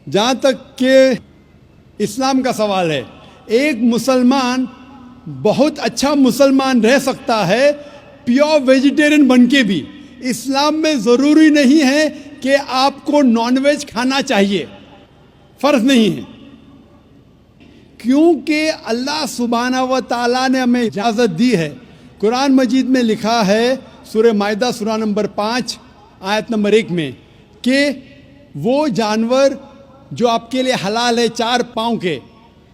जहाँ तक कि इस्लाम का सवाल है, एक मुसलमान बहुत अच्छा मुसलमान रह सकता है प्योर वेजिटेरियन बन के भी। इस्लाम में ज़रूरी नहीं है कि आपको नॉनवेज खाना चाहिए, फ़र्ज नहीं है, क्योंकि अल्लाह सुब्हाना व तआला ने हमें इजाज़त दी है। कुरान मजीद में लिखा है सूरह माइदा सूरा नंबर 5 आयत नंबर 1 में कि वो जानवर जो आपके लिए हलाल है, 4 पाँव के,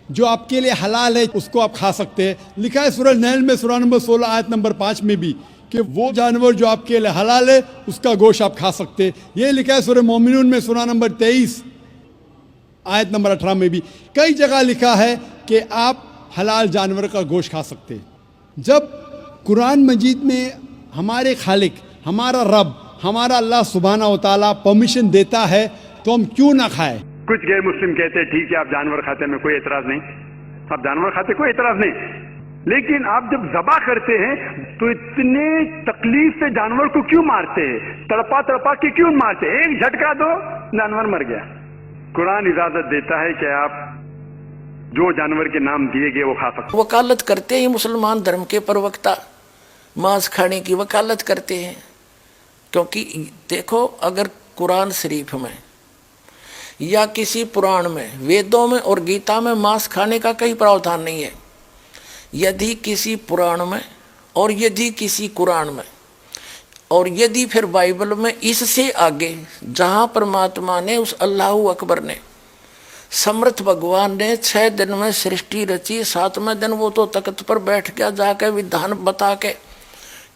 जो आपके लिए हलाल है उसको आप खा सकते हैं। लिखा है सूरह नहल में सूरा नंबर 16 आयत नंबर 5 में भी कि वो जानवर जो आपके लिए हलाल है उसका गोश्त आप खा सकते हैं। ये लिखा है सूरह मोमिनून में सूरा नंबर 23 आयत नंबर 18 में भी। कई जगह लिखा है कि आप हलाल जानवर का गोश्त खा सकते हैं। जब कुरान मजीद में हमारे खालिक, हमारा रब, हमारा अल्लाह सुब्हाना व तआला परमिशन देता है तो हम क्यों ना खाएं। कुछ गैर मुस्लिम कहते हैं ठीक है आप जानवर खाते हैं, कोई एतराज नहीं, आप जानवर खाते कोई एतराज नहीं, लेकिन आप जब ज़बा करते हैं तो इतने तकलीफ से जानवर को क्यों मारते हैं, तड़पा तड़पा के क्यों मारते हैं? एक झटका दो जानवर मर गया। कुरान इजाजत देता है कि आप जो जानवर के नाम दिए गए वो खा सकते। वकालत करते हैं मुसलमान धर्म के प्रवक्ता, मांस खाने की वकालत करते हैं, क्योंकि देखो अगर कुरान शरीफ में या किसी पुराण में, वेदों में और गीता में मांस खाने का कहीं प्रावधान नहीं है। यदि किसी पुराण में और यदि किसी कुरान में और यदि फिर बाइबल में इससे आगे जहाँ परमात्मा ने उस अल्लाहु अकबर ने, समर्थ भगवान ने 6 दिन में सृष्टि रची, 7वें दिन वो तो तख्त पर बैठ गया जाके विधान बता के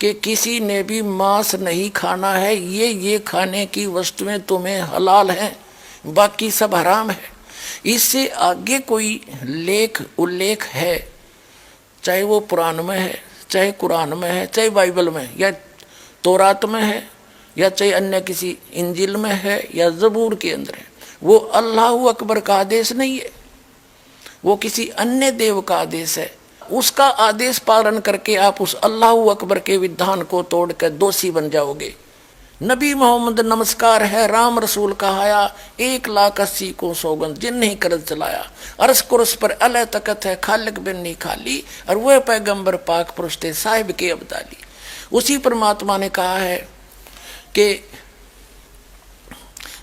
कि किसी ने भी मांस नहीं खाना है, ये खाने की वस्तुएं तुम्हें हलाल हैं, बाकी सब हराम है। इससे आगे कोई लेख उल्लेख है, चाहे वो पुराण में है, चाहे कुरान में है, चाहे बाइबल में या तौरात में है, या चाहे अन्य किसी इंजिल में है या ज़बूर के अंदर है, वो अल्लाहु अकबर का आदेश नहीं है, वो किसी अन्य देव का आदेश है। उसका आदेश पालन करके आप उस अल्लाहु अकबर के विधान को तोड़कर दोषी बन जाओगे। नबी मोहम्मद नमस्कार है, राम रसूल कहाया, 1,80,000 को सौगंध जिन नहीं करत चलाया, अरस कुरस पर अल तकत है, खालिक बिन नहीं खाली, और वह पैगंबर पाक पुरुष थे साहिब के अब्दाली। उसी परमात्मा ने कहा है कि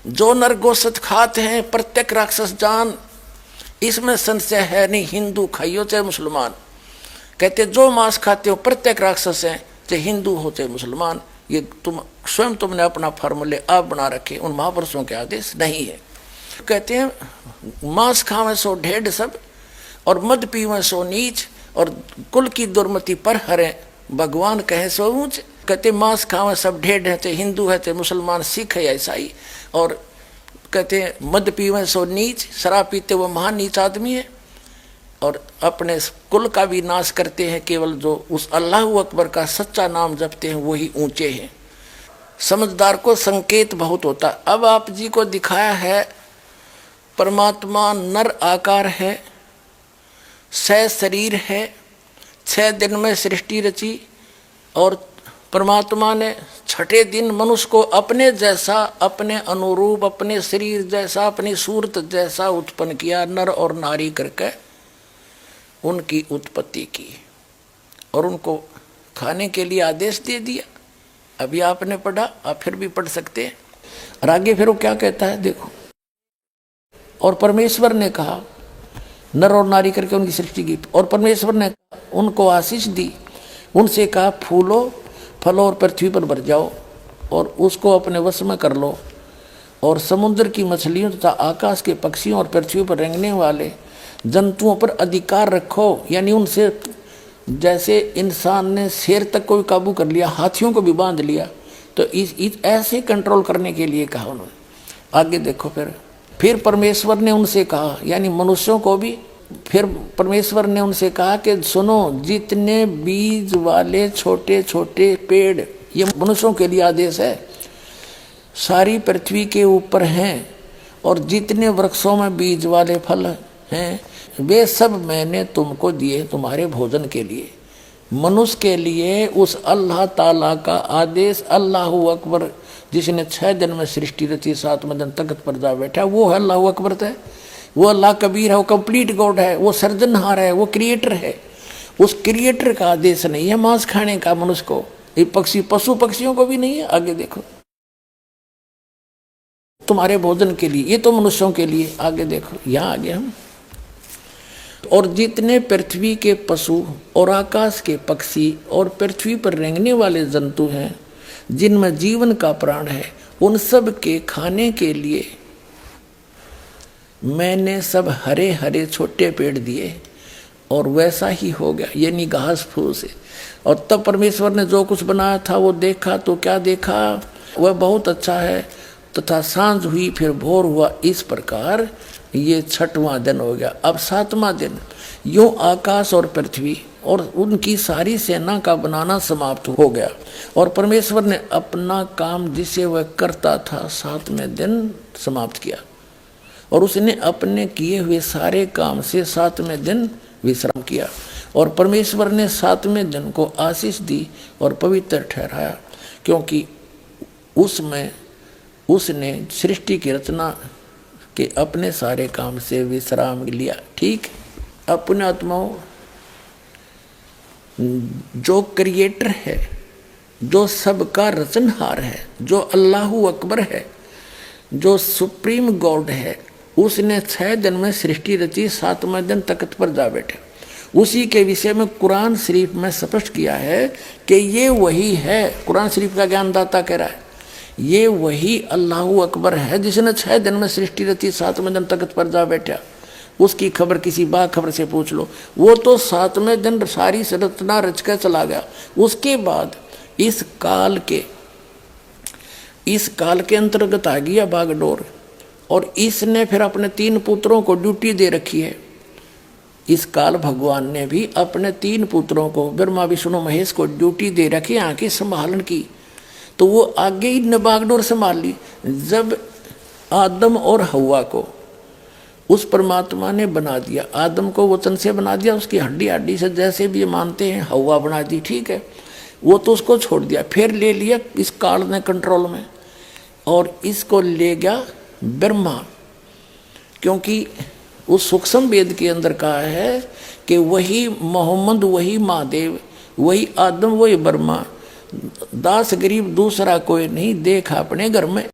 जो नर गोश्त खाते हैं प्रत्येक राक्षस जान, इसमें संशय है नहीं, हिंदू खाइयो चाहे मुसलमान। कहते जो मांस खाते हो प्रत्येक राक्षस हैं, चाहे हिंदू हो चाहे मुसलमान। ये तुमने अपना फार्मूले आप बना रखे, उन महापुरुषों के आदेश नहीं है। कहते हैं मांस खावे सो ढेढ़ सब और मद पीवे सो नीच, और कुल की दुर्मति पर हरे भगवान कहे सो ऊंच। कहते मांस खावे सब ढेढ़ है, चाहे हिंदू है चाहे मुसलमान, सिख है या ईसाई। और कहते हैं मद पीवे सो नीच, शराब पीते वो महान नीच आदमी है, और अपने कुल का भी नाश करते हैं। केवल जो उस अल्लाहु अकबर का सच्चा नाम जपते हैं वही ऊंचे हैं। समझदार को संकेत बहुत होता। अब आप जी को दिखाया है परमात्मा नर आकार है, 6 शरीर है, 6 दिन में सृष्टि रची, और परमात्मा ने 6ठे दिन मनुष्य को अपने जैसा, अपने अनुरूप, अपने शरीर जैसा, अपनी सूरत जैसा उत्पन्न किया, नर और नारी करके उनकी उत्पत्ति की और उनको खाने के लिए आदेश दे दिया। अभी आपने पढ़ा, आप फिर भी पढ़ सकते हैं। और आगे फिर वो क्या कहता है देखो, और परमेश्वर ने कहा, नर और नारी करके उनकी सृष्टि की, और परमेश्वर ने उनको आशीष दी, उनसे कहा फूलो फलो और पृथ्वी पर भर जाओ और उसको अपने वश में कर लो, और समुद्र की मछलियों तथा आकाश के पक्षियों और पृथ्वी पर रेंगने वाले जंतुओं पर अधिकार रखो। यानी उनसे जैसे इंसान ने शेर तक को भी काबू कर लिया, हाथियों को भी बांध लिया, तो ऐसे कंट्रोल करने के लिए कहा उन्होंने। आगे देखो, फिर परमेश्वर ने उनसे कहा, यानी मनुष्यों को भी, फिर परमेश्वर ने उनसे कहा कि सुनो, जितने बीज वाले छोटे छोटे पेड़, ये मनुष्यों के लिए आदेश है, सारी पृथ्वी के ऊपर हैं, और जितने वृक्षों में बीज वाले फल हैं वे सब मैंने तुमको दिए तुम्हारे भोजन के लिए। मनुष्य के लिए उस अल्लाह ताला का आदेश, अल्लाहु अकबर जिसने 6 दिन में सृष्टि रची, 7वें दिन तख्त पर जा बैठा, वो है अल्लाह अकबर है, वो अल्लाह कबीर है, वो कंप्लीट गॉड है, वो सर्जनहार है, वो क्रिएटर है। उस क्रिएटर का आदेश नहीं है मांस खाने का मनुष्य को, ये पक्षी पशु पक्षियों को भी नहीं है। आगे देखो, तुम्हारे भोजन के लिए, ये तो मनुष्यों के लिए। आगे देखो, यहाँ आगे हम, और जितने पृथ्वी के पशु और आकाश के पक्षी और पृथ्वी पर रेंगने वाले जंतु हैं, जिनमें जीवन का प्राण है, उन सब के खाने के लिए मैंने सब हरे हरे छोटे पेड़ दिए, और वैसा ही हो गया, यानी घास फूस से। और तब परमेश्वर ने जो कुछ बनाया था वो देखा, तो क्या देखा, वह बहुत अच्छा है। तथा सांझ हुई, फिर भोर हुआ, इस प्रकार ये 6वां दिन हो गया। अब 7वां दिन, यूं आकाश और पृथ्वी और उनकी सारी सेना का बनाना समाप्त हो गया, और परमेश्वर ने अपना काम जिसे वह करता था 7वें दिन समाप्त किया, और उसने अपने किए हुए सारे काम से 7वें दिन विश्राम किया। और परमेश्वर ने 7वें दिन को आशीष दी और पवित्र ठहराया, क्योंकि उसमें उसने सृष्टि की रचना के अपने सारे काम से विश्राम लिया। ठीक, अपने आत्माओं, जो क्रिएटर है, जो सबका रचनहार है, जो अल्लाह अकबर है, जो सुप्रीम गॉड है, उसने 6 दिन में सृष्टि रची, 7वें दिन तख्त पर जा बैठे। उसी के विषय में कुरान शरीफ में स्पष्ट किया है कि ये वही है। कुरान शरीफ का ज्ञानदाता कह रहा है, ये वही अल्लाह अकबर है जिसने 6 दिन में सृष्टि रची, 7वें दिन तख्त पर जा बैठा। उसकी खबर किसी बाखबर से पूछ लो, वो तो 7वें दिन सारी रचना रच कर चला गया। उसके बाद इस काल के अंतर्गत आ गया बागडोर, और इसने फिर अपने 3 पुत्रों को ड्यूटी दे रखी है। इस काल भगवान ने भी अपने 3 पुत्रों को, ब्रह्मा विष्णु महेश को ड्यूटी दे रखी आँखें संभालन की, तो वो आगे ही ने बागडोर संभाल ली। जब आदम और हव्वा को उस परमात्मा ने बना दिया, आदम को वचन से बना दिया, उसकी हड्डी से, जैसे भी मानते हैं, हव्वा बना दी, ठीक है, वो तो उसको छोड़ दिया, फिर ले लिया इस काल ने कंट्रोल में, और इसको ले गया ब्रह्मा, क्योंकि उस सूक्ष्म वेद के अंदर कहा है कि वही मोहम्मद, वही महादेव, वही आदम, वही ब्रह्मा, दास गरीब दूसरा कोई नहीं, देख अपने घर में।